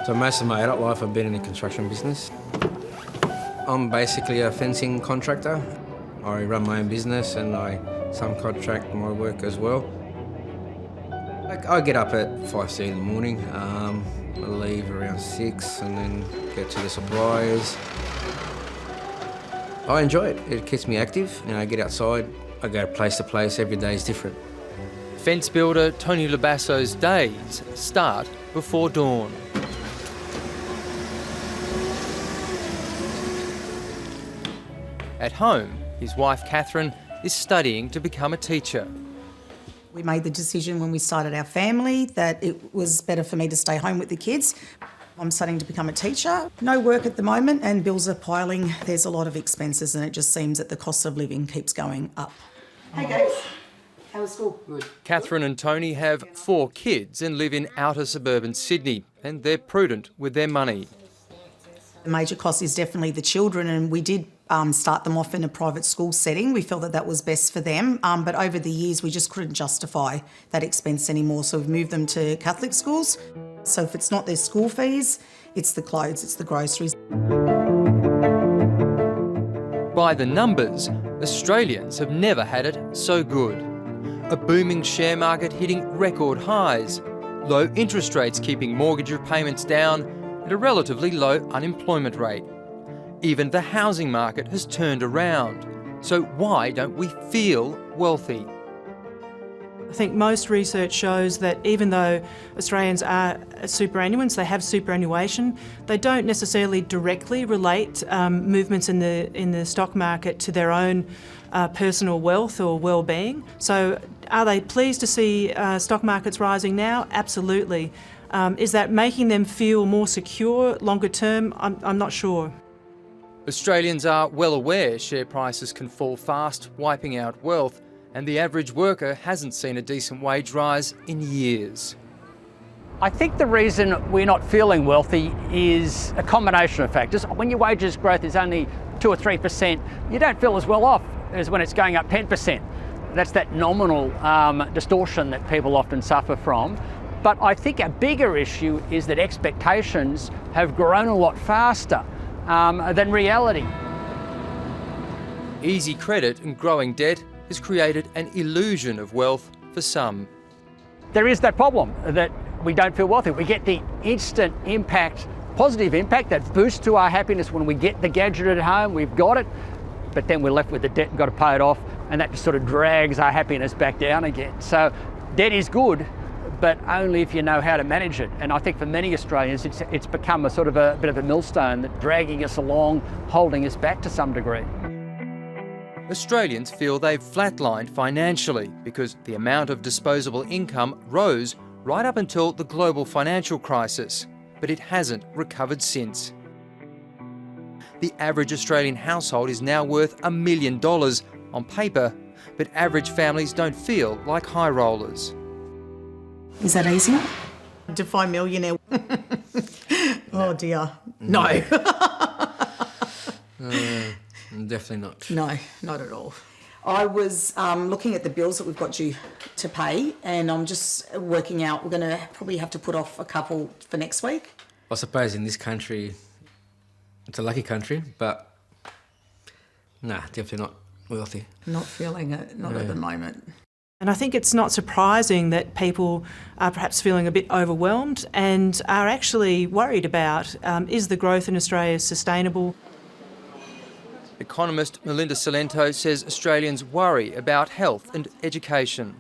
So most of my adult life I've been in the construction business. I'm basically a fencing contractor. I run my own business and I subcontract my work as well. I get up at 5:30 in the morning, I leave around 6 and then get to the suppliers. I enjoy it, it keeps me active. I get outside, I go place to place, every day is different. Fence builder Tony Labasso's days start before dawn. At home, his wife Catherine is studying to become a teacher. We made the decision when we started our family that it was better for me to stay home with the kids. I'm studying to become a teacher. No work at the moment and bills are piling. There's a lot of expenses and it just seems that the cost of living keeps going up. Hey guys, how was school? Good. Catherine and Tony have 4 kids and live in outer suburban Sydney, and they're prudent with their money. The major cost is definitely the children, and we did start them off in a private school setting. We felt that that was best for them, but over the years we just couldn't justify that expense anymore, so we've moved them to Catholic schools. So if it's not their school fees, it's the clothes, it's the groceries. By the numbers, Australians have never had it so good. A booming share market hitting record highs, low interest rates keeping mortgage repayments down, and a relatively low unemployment rate. Even the housing market has turned around. So why don't we feel wealthy? I think most research shows that even though Australians are superannuants, they have superannuation, they don't necessarily directly relate movements in the stock market to their own personal wealth or well-being. So are they pleased to see stock markets rising now? Absolutely. Is that making them feel more secure longer term? I'm not sure. Australians are well aware share prices can fall fast, wiping out wealth, and the average worker hasn't seen a decent wage rise in years. I think the reason we're not feeling wealthy is a combination of factors. When your wages growth is only 2 or 3%, you don't feel as well off as when it's going up 10%. That's that nominal distortion that people often suffer from. But I think a bigger issue is that expectations have grown a lot faster than reality. Easy credit and growing debt has created an illusion of wealth for some. There is that problem that we don't feel wealthy. We get the instant impact, positive impact, that boost to our happiness when we get the gadget at home, we've got it, but then we're left with the debt and got to pay it off, and that just sort of drags our happiness back down again. So debt is good, but only if you know how to manage it. And I think for many Australians, it's become a sort of a bit of a millstone that dragging us along, holding us back to some degree. Australians feel they've flatlined financially because the amount of disposable income rose right up until the global financial crisis, but it hasn't recovered since. The average Australian household is now worth $1 million on paper, but average families don't feel like high rollers. Is that easy? Define millionaire. Oh dear. No. Definitely not. No, not at all. I was looking at the bills that we've got due to pay, and I'm just working out, we're going to probably have to put off a couple for next week. I suppose in this country, it's a lucky country, but nah, definitely not wealthy. Not feeling it, not at the moment. And I think it's not surprising that people are perhaps feeling a bit overwhelmed and are actually worried about, is the growth in Australia sustainable? Economist Melinda Salento says Australians worry about health and education.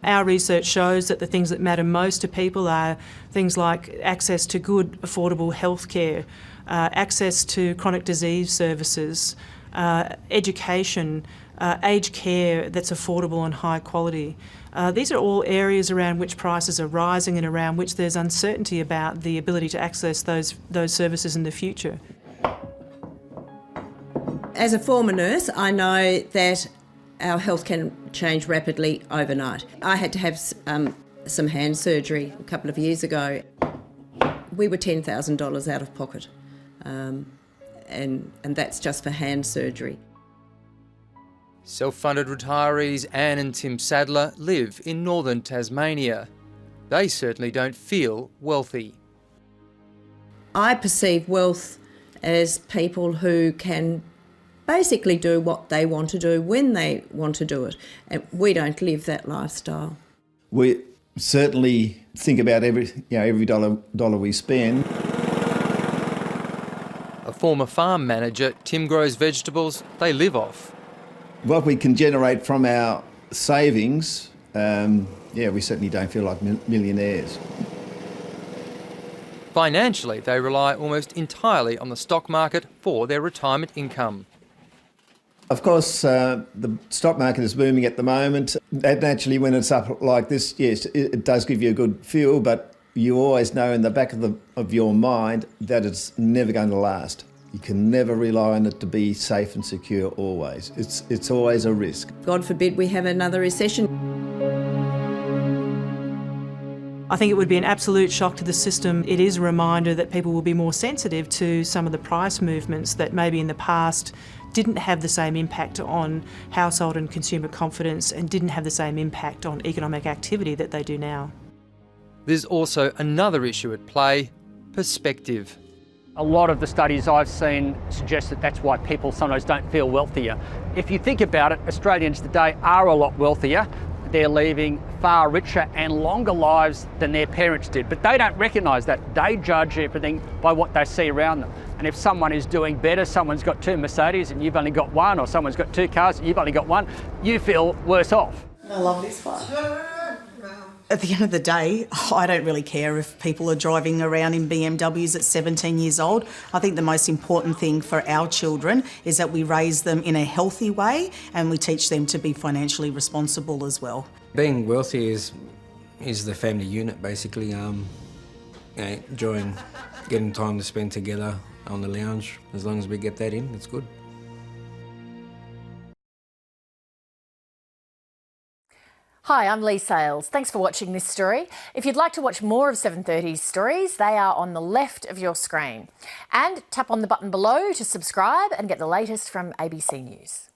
Our research shows that the things that matter most to people are things like access to good, affordable health care, access to chronic disease services, education, aged care that's affordable and high quality. These are all areas around which prices are rising and around which there's uncertainty about the ability to access those services in the future. As a former nurse, I know that our health can change rapidly overnight. I had to have some hand surgery a couple of years ago. We were $10,000 out of pocket, and that's just for hand surgery. Self-funded retirees Anne and Tim Sadler live in northern Tasmania. They certainly don't feel wealthy. I perceive wealth as people who can basically do what they want to do when they want to do it. And we don't live that lifestyle. We certainly think about every dollar we spend. A former farm manager, Tim grows vegetables they live off. What we can generate from our savings, we certainly don't feel like millionaires. Financially, they rely almost entirely on the stock market for their retirement income. Of course, the stock market is booming at the moment. And naturally, when it's up like this, yes, it does give you a good feel, but you always know in the back of your mind that it's never going to last. You can never rely on it to be safe and secure always. It's always a risk. God forbid we have another recession. I think it would be an absolute shock to the system. It is a reminder that people will be more sensitive to some of the price movements that maybe in the past didn't have the same impact on household and consumer confidence and didn't have the same impact on economic activity that they do now. There's also another issue at play: perspective. A lot of the studies I've seen suggest that that's why people sometimes don't feel wealthier. If you think about it, Australians today are a lot wealthier. They're leading far richer and longer lives than their parents did, but they don't recognise that. They judge everything by what they see around them. And if someone is doing better, someone's got 2 Mercedes and you've only got 1, or someone's got 2 cars and you've only got 1, you feel worse off. I love this one. At the end of the day, I don't really care if people are driving around in BMWs at 17 years old. I think the most important thing for our children is that we raise them in a healthy way and we teach them to be financially responsible as well. Being wealthy is the family unit, basically. Enjoying getting time to spend together on the lounge. As long as we get that in, it's good. Hi, I'm Lee Sales. Thanks for watching this story. If you'd like to watch more of 730's stories, they are on the left of your screen. And tap on the button below to subscribe and get the latest from ABC News.